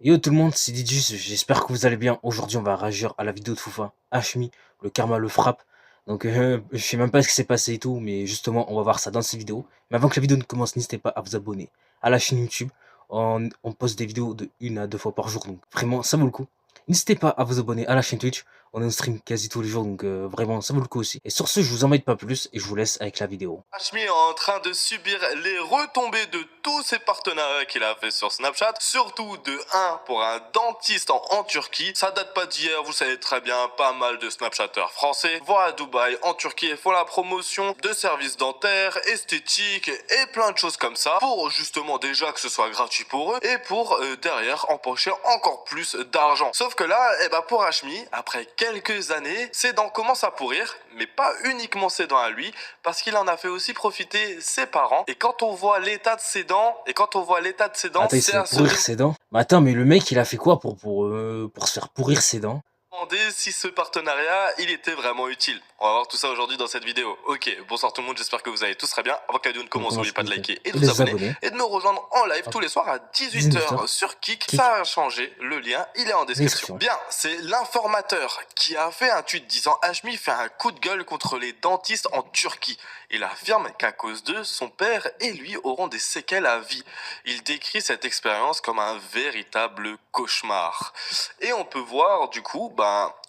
Yo tout le monde, c'est Didjus, j'espère que vous allez bien. Aujourd'hui, on va réagir à la vidéo de Foufa, Hashmi, le karma le frappe. Donc, je sais même pas ce qui s'est passé et tout, mais justement, on va voir ça dans cette vidéo. Mais avant que la vidéo ne commence, n'hésitez pas à vous abonner à la chaîne YouTube. On poste des vidéos de 1 à 2 fois par jour, donc vraiment, ça vaut le coup. N'hésitez pas à vous abonner à la chaîne Twitch. On est en stream quasi tous les jours, donc vraiment, ça vaut le coup aussi. Et sur ce, je vous embête pas plus et je vous laisse avec la vidéo. Hashmi est en train de subir les retombées de tous ses partenariats qu'il a fait sur Snapchat, surtout de 1 pour un dentiste en Turquie. Ça date pas d'hier, vous savez très bien, pas mal de Snapchatters français vont à Dubaï, en Turquie, et font la promotion de services dentaires, esthétiques et plein de choses comme ça, pour justement déjà que ce soit gratuit pour eux et pour derrière empocher encore plus d'argent. Sauf que là, pour Hashmi, après quelques années, ses dents commencent à pourrir, mais pas uniquement ses dents à lui, parce qu'il en a fait aussi profiter ses parents. Et quand on voit l'état de ses dents, Attends, il se c'est fait à se pourrir ses dents. Mais attends, mais le mec, il a fait quoi pour se faire pourrir ses dents? demander si ce partenariat, il était vraiment utile. On va voir tout ça aujourd'hui dans cette vidéo. Ok, bonsoir tout le monde, j'espère que vous allez tous très bien. Avant que la vidéo ne commence, n'oubliez pas de liker et de vous abonner. Et de me rejoindre en live tous les soirs à 18h sur Kik. Ça a changé, le lien, il est en description. Bien, c'est l'informateur qui a fait un tweet disant Hashmi fait un coup de gueule contre les dentistes en Turquie. Il affirme qu'à cause d'eux, son père et lui auront des séquelles à vie. Il décrit cette expérience comme un véritable cauchemar. Et on peut voir du coup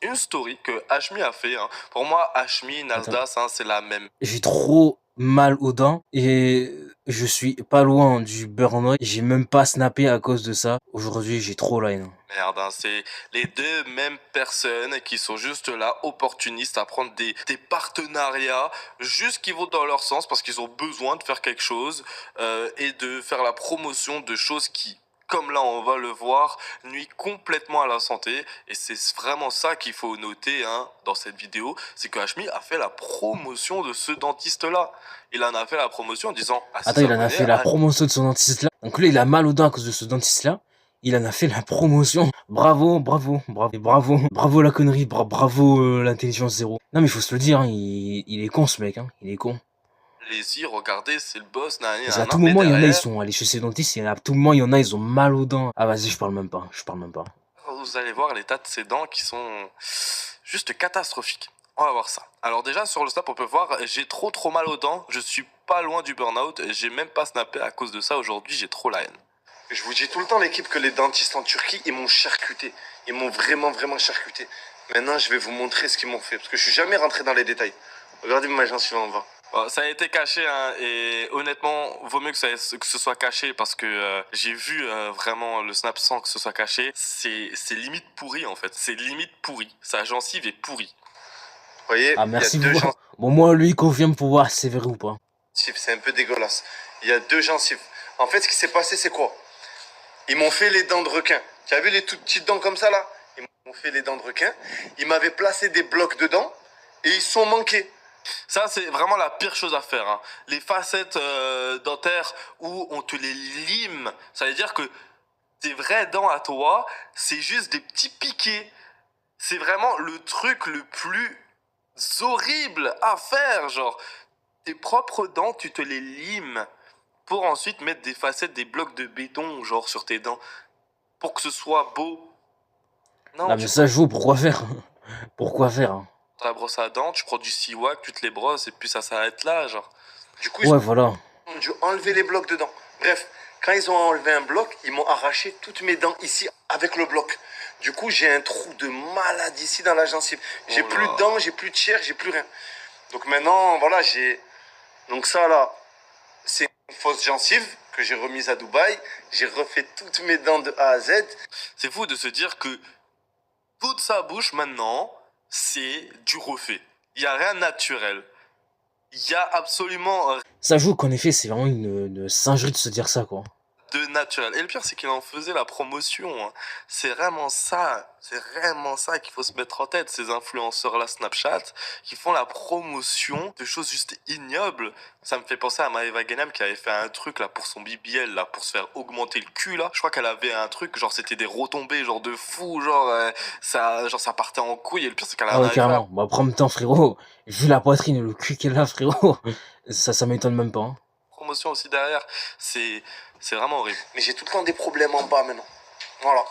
une story que Hashmi a fait. Pour moi, Hashmi, Nasdas, c'est la même. J'ai trop mal aux dents et je suis pas loin du burn-out. J'ai même pas snappé à cause de ça. Aujourd'hui, j'ai trop la haine. Merde, c'est les deux mêmes personnes qui sont juste là, opportunistes, à prendre des partenariats juste qui vont dans leur sens parce qu'ils ont besoin de faire quelque chose et de faire la promotion de choses qui, comme là on va le voir, nuit complètement à la santé. Et c'est vraiment ça qu'il faut noter dans cette vidéo, c'est que Hashmi a fait la promotion de ce dentiste-là. Il en a fait la promotion en disant... Attends, il en a fait la promotion de son dentiste-là. Donc là, il a mal aux dents à cause de ce dentiste-là. Il en a fait la promotion. Bravo, bravo, bravo, bravo, bravo la connerie, bravo l'intelligence zéro. Non mais il faut se le dire, il est con ce mec, il est con. Allez-y, regardez, c'est le boss, Parce qu'à tout moment, il y en a, ils sont allés chez ces dentistes, à tout moment, il y en a, ils ont mal aux dents. Ah vas-y, je parle même pas. Vous allez voir l'état de ses dents qui sont juste catastrophiques. On va voir ça. Alors déjà, sur le snap, on peut voir, j'ai trop mal aux dents, je suis pas loin du burn-out, j'ai même pas snappé à cause de ça aujourd'hui, j'ai trop la haine. Je vous dis tout le temps, l'équipe, que les dentistes en Turquie, ils m'ont charcuté. Ils m'ont vraiment charcuté. Maintenant, je vais vous montrer ce qu'ils m'ont fait, parce que je suis jamais rentré dans les détails. Regardez ma gencive en bas. Bon, ça a été caché et honnêtement, vaut mieux que ce soit caché parce que j'ai vu vraiment le snap sans que ce soit caché. C'est limite pourri en fait. C'est limite pourri. Sa gencive est pourrie. Vous voyez, ah merci vous. Bon, moi, lui, confirme pour voir si c'est vrai ou pas. C'est un peu dégueulasse. Il y a 2 gencives. En fait, ce qui s'est passé, c'est quoi? Ils m'ont fait les dents de requin. Tu as vu les toutes petites dents comme ça là? Ils m'ont fait les dents de requin. Ils m'avaient placé des blocs dedans et ils sont manqués. Ça, c'est vraiment la pire chose à faire. Les facettes dentaires où on te les lime, ça veut dire que tes vraies dents à toi, c'est juste des petits piquets. C'est vraiment le truc le plus horrible à faire. Genre, tes propres dents, tu te les limes pour ensuite mettre des facettes, des blocs de béton, genre, sur tes dents, pour que ce soit beau. Non, mais ça joue, pourquoi faire? Pourquoi faire la brosse à dents, tu prends du siwak, tu te les brosses et puis ça s'arrête là, genre. Du coup, ouais, voilà. Ils ont dû enlever les blocs dedans. Bref, quand ils ont enlevé un bloc, ils m'ont arraché toutes mes dents ici avec le bloc. Du coup, j'ai un trou de malade ici dans la gencive. J'ai plus de dents, j'ai plus de chair, j'ai plus rien. Donc maintenant, voilà, donc ça là, c'est une fausse gencive que j'ai remise à Dubaï. J'ai refait toutes mes dents de A à Z. C'est fou de se dire que toute sa bouche maintenant, c'est du refait. Il n'y a rien de naturel. Il y a absolument... Ça joue qu'en effet, c'est vraiment une singerie de se dire ça, quoi. De naturel. Et le pire, c'est qu'il en faisait la promotion. C'est vraiment ça qu'il faut se mettre en tête. Ces influenceurs-là Snapchat qui font la promotion de choses juste ignobles. Ça me fait penser à Maëva Ghanem qui avait fait un truc là pour son BBL, là, pour se faire augmenter le cul, là. Je crois qu'elle avait un truc, genre c'était des retombées, genre de fou, ça partait en couille. Et le pire, c'est qu'elle avait... Ah ouais, carrément. Bah, prends le temps, frérot. Vu la poitrine et le cul qu'elle a, frérot. Ça m'étonne même pas. Promotion aussi derrière, c'est vraiment horrible. Mais j'ai tout le temps des problèmes en bas maintenant. Voilà.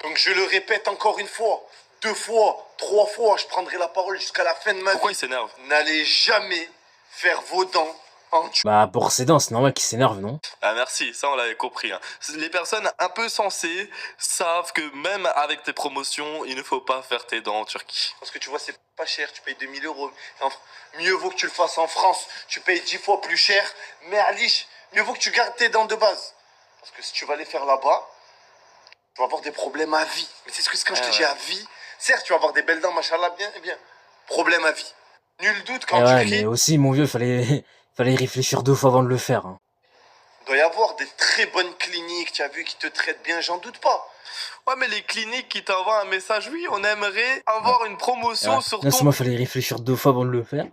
Donc je le répète encore une fois, 2 fois, 3 fois, je prendrai la parole jusqu'à la fin de ma vie. Pourquoi il s'énerve? N'allez jamais faire vos dents en Turquie. Bah, pour ses dents, c'est normal qu'il s'énerve, non? Ah merci, ça on l'avait compris. Hein. Les personnes un peu sensées savent que même avec tes promotions, il ne faut pas faire tes dents en Turquie. Parce que tu vois, c'est pas cher, tu payes 2000 euros. Mieux vaut que tu le fasses en France, tu payes 10 fois plus cher. Mais Alice, mieux vaut que tu gardes tes dents de base. Parce que si tu vas les faire là-bas, tu vas avoir des problèmes à vie. Mais c'est ce que quand je te dis à vie, certes, tu vas avoir des belles dents, machallah, bien, bien. Problème à vie. Nul doute quand Ouais, tu mais cries. aussi, mon vieux, fallait y réfléchir 2 fois avant de le faire. Hein. Il doit y avoir des très bonnes cliniques, tu as vu, qui te traitent bien, j'en doute pas. Ouais, mais les cliniques qui t'envoient un message, oui, on aimerait avoir une promotion sur Non ton... seulement fallait y réfléchir 2 fois avant de le faire,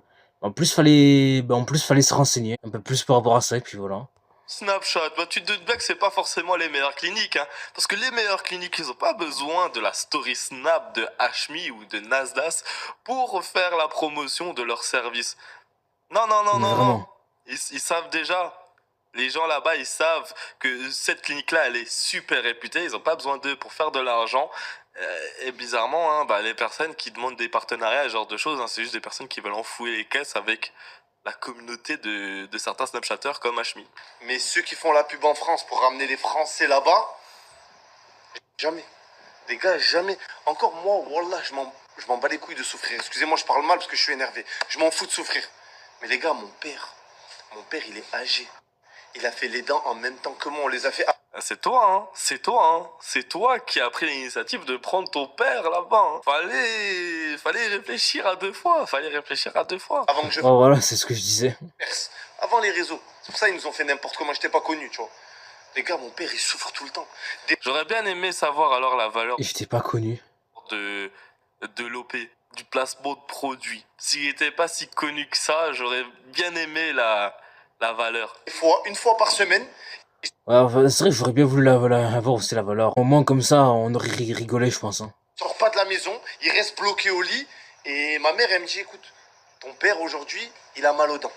en plus, fallait se renseigner un peu plus par rapport à ça, et puis voilà. Snapchat, bah tu te doutes bien que c'est pas forcément les meilleures cliniques, hein. Parce que les meilleures cliniques, ils ont pas besoin de la story Snap de Hmi ou de Nasdaq pour faire la promotion de leur service. Non, non, non, Mais non, non. vraiment. Ils savent déjà. Les gens là-bas, ils savent que cette clinique-là, elle est super réputée. Ils ont pas besoin d'eux pour faire de l'argent. Et bizarrement, hein, bah, les personnes qui demandent des partenariats, ce genre de choses, hein, c'est juste des personnes qui veulent enfouir les caisses avec la communauté de certains Snapchatters comme Hmi. Mais ceux qui font la pub en France pour ramener les Français là-bas, jamais. Les gars, jamais. Encore moi, wallah, je m'en bats les couilles de souffrir. Excusez-moi, je parle mal parce que je suis énervé. Je m'en fous de souffrir. Mais les gars, mon père, il est âgé. Il a fait les dents en même temps que moi. On les a fait. C'est toi, hein. C'est toi, hein. C'est toi qui as pris l'initiative de prendre ton père là-bas. Hein. Fallait réfléchir à 2 fois. Fallait réfléchir à 2 fois. Avant que je Oh, voilà, c'est ce que je disais. perce. Avant les réseaux. C'est pour ça qu'ils nous ont fait n'importe comment. Je t'ai pas connu, tu vois. Les gars, mon père, il souffre tout le temps. J'aurais bien aimé savoir alors la valeur Et je t'ai pas connu. de l'OP, du placement de produit. S'il était pas si connu que ça, j'aurais bien aimé la valeur. Une fois par semaine, Ouais, enfin, c'est vrai que j'aurais bien voulu avoir aussi la valeur. Au moins, comme ça, on aurait rigolé, je pense. Hein. il sort pas de la maison. Il reste bloqué au lit. Et ma mère, elle me dit, écoute, ton père aujourd'hui, il a mal aux dents.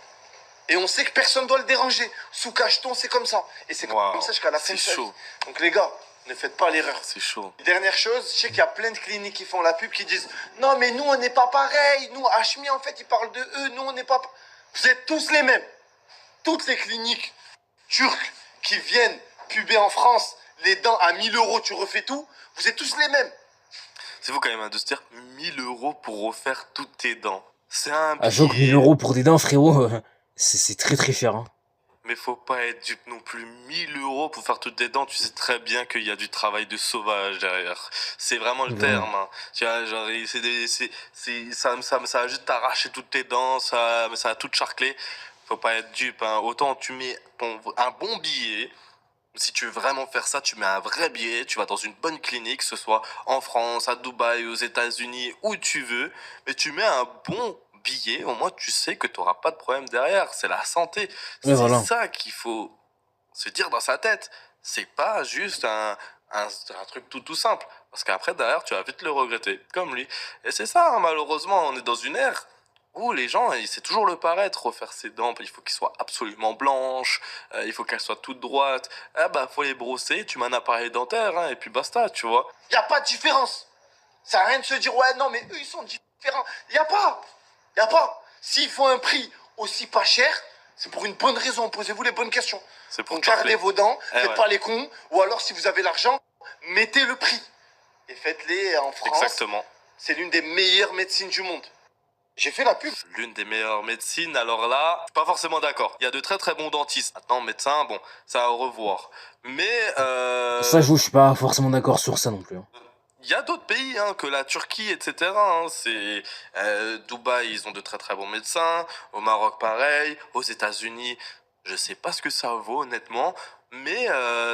Et on sait que personne doit le déranger. Sous cacheton, c'est comme ça. Et c'est comme ça jusqu'à la fin de sa vie. Donc les gars, ne faites pas l'erreur. C'est chaud. Dernière chose, je sais qu'il y a plein de cliniques qui font la pub qui disent non mais nous on n'est pas pareil. Nous, Hmi en fait, il parle de eux. Nous on n'est pas... Vous êtes tous les mêmes. Toutes les cliniques turques qui viennent puber en France, les dents à 1000 euros, tu refais tout. Vous êtes tous les mêmes. C'est fou quand même hein, de se dire 1000 euros pour refaire toutes tes dents. C'est un billet. Ah, j'avoue que 1000 euros pour des dents, frérot, c'est très très cher. Hein. Mais faut pas être dupe non plus. 1000 euros pour faire toutes tes dents, tu sais très bien qu'il y a du travail de sauvage derrière. C'est vraiment le terme. Hein. Tu vois, genre, ça va juste t'arracher toutes tes dents, ça va tout charcler. Faut pas être dupe. Hein. Autant tu mets un bon billet. Si tu veux vraiment faire ça, tu mets un vrai billet, tu vas dans une bonne clinique, que ce soit en France, à Dubaï, aux États-Unis, où tu veux, mais tu mets un bon billet, au moins tu sais que tu n'auras pas de problème derrière. C'est la santé. Ouais, c'est voilà. ça qu'il faut se dire dans sa tête. C'est pas juste un truc tout simple. Parce qu'après, derrière, tu vas vite le regretter, comme lui. Et c'est ça, hein, malheureusement, on est dans une ère où les gens, c'est toujours le paraître, refaire ses dents, il faut qu'elles soient absolument blanches, il faut qu'elles soient toutes droites. Ah bah, faut les brosser, tu mets un appareil dentaire, hein, et puis basta, tu vois. Il n'y a pas de différence. Ça n'a rien de se dire ouais non mais eux ils sont différents. Il n'y a pas. Il n'y a pas. S'ils font un prix aussi pas cher, c'est pour une bonne raison. Posez-vous les bonnes questions. C'est pour Donc gardez vos dents, faites ouais. pas les cons, ou alors si vous avez l'argent, mettez le prix. Et faites-les en France. Exactement. C'est l'une des meilleures médecines du monde. J'ai fait la pub. L'une des meilleures médecines, alors là, pas forcément d'accord. Il y a de très très bons dentistes. Maintenant, médecin, bon, ça à revoir. Mais Ça, je suis pas forcément d'accord sur ça non plus. Hein. il y a d'autres pays, hein, que la Turquie, etc. Hein, c'est Dubaï, ils ont de très très bons médecins. Au Maroc, pareil. Aux États-Unis, je sais pas ce que ça vaut, honnêtement. Mais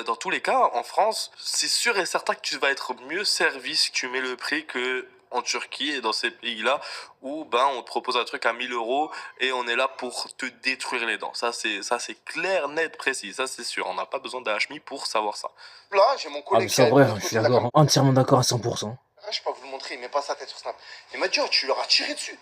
dans tous les cas, en France, c'est sûr et certain que tu vas être mieux servi si tu mets le prix que en Turquie et dans ces pays-là où ben on te propose un truc à 1000 euros et on est là pour te détruire les dents. Ça c'est clair, net, précis. Ça c'est sûr. On n'a pas besoin d'HMI pour savoir ça. Là, j'ai mon Ah, collègue. mais c'est vrai, je suis d'accord. Entièrement d'accord à 100%. Je peux pas vous le montrer, il met pas sa tête sur Snap. Il m'a dit, oh, tu leur as tiré dessus.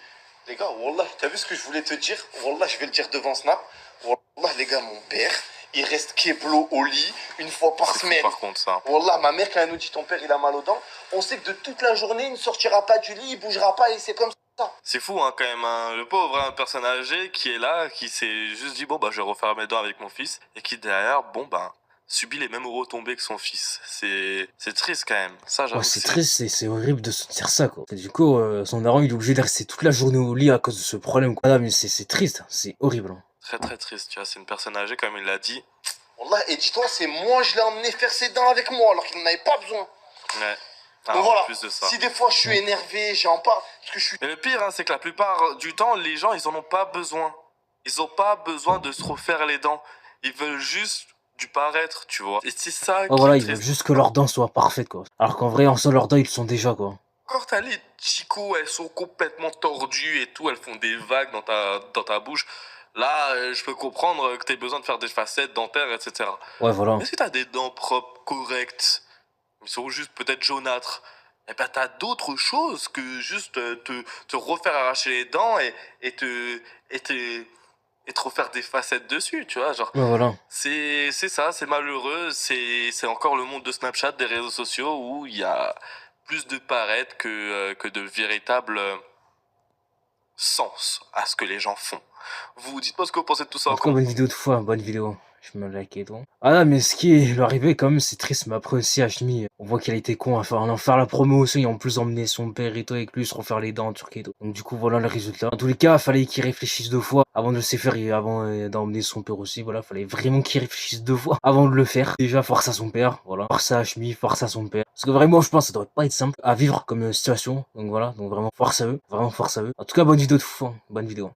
Les gars, wallah, t'as vu ce que je voulais te dire? Wallah, je vais le dire devant Snap. Wallah, les gars, mon père, il reste Keblo au lit une fois par C'est fou, semaine. par contre, ça. Wallah, ma mère, quand elle nous dit ton père il a mal aux dents, on sait que de toute la journée, il ne sortira pas du lit, il bougera pas et c'est comme ça. C'est fou, hein, quand même, hein. Le pauvre, hein, personne âgée qui est là, qui s'est juste dit, bon, bah, je vais refaire mes dents avec mon fils, et qui, derrière, bon, bah, subit les mêmes retombées que son fils. C'est triste, quand même. Ça, j'avoue Ouais, que c'est triste, c'est horrible de se dire ça, quoi. Et du coup, son daron, il est obligé de rester toute la journée au lit à cause de ce problème, quoi. Ah, mais c'est triste, c'est horrible, hein. très, très triste, tu vois. C'est une personne âgée, comme il l'a dit. Wallah, et dis-toi, c'est moi, je l'ai emmené faire ses dents avec moi, alors qu'il n'en avait pas besoin. Ouais. Ah, Donc en voilà, plus de ça. si des fois je suis énervé, j'en parle, parce que je suis... Mais le pire, hein, c'est que la plupart du temps, les gens, ils en ont pas besoin. Ils ont pas besoin de se refaire les dents. Ils veulent juste du paraître, tu vois. Et c'est ça Ouais, qui voilà, est ils veulent triste. juste que leurs dents soient parfaites, quoi. Alors qu'en vrai, en soi, leurs dents, ils le sont déjà, quoi. Quand t'as les chicots, elles sont complètement tordues et tout, elles font des vagues dans ta bouche. Là, je peux comprendre que t'aies besoin de faire des facettes dentaires, etc. Ouais, voilà. Mais si t'as des dents propres, correctes, ils sont juste peut-être jaunâtres, eh ben t'as d'autres choses que juste te refaire arracher les dents et te refaire des facettes dessus, tu vois, genre. Ouais, voilà. C'est ça, c'est malheureux, c'est encore le monde de Snapchat, des réseaux sociaux où il y a plus de paraître que de véritable sens à ce que les gens font. Vous dites-moi ce que vous pensez de tout ça En tout cas, encore. bonne vidéo de fois, bonne vidéo. Je me like et tout. Ah là, mais ce qui est arrivé quand même, c'est triste. Mais après aussi, Hashmi, on voit qu'elle était con à faire, en faire la promo aussi. Et en plus, emmener son père et tout avec lui, se refaire les dents en Turquie et tout. Donc, du coup, voilà le résultat. En tous les cas, fallait qu'il réfléchisse 2 fois avant de se faire et avant d'emmener son père aussi. Voilà, fallait vraiment qu'il réfléchisse 2 fois avant de le faire. Déjà, force à son père. Voilà. Force à Hashmi, force à son père. Parce que vraiment, je pense que ça doit pas être simple à vivre comme situation. Donc voilà. Donc vraiment, force à eux. Vraiment, force à eux. En tout cas, bonne vidéo de fou. Hein. Bonne vidéo.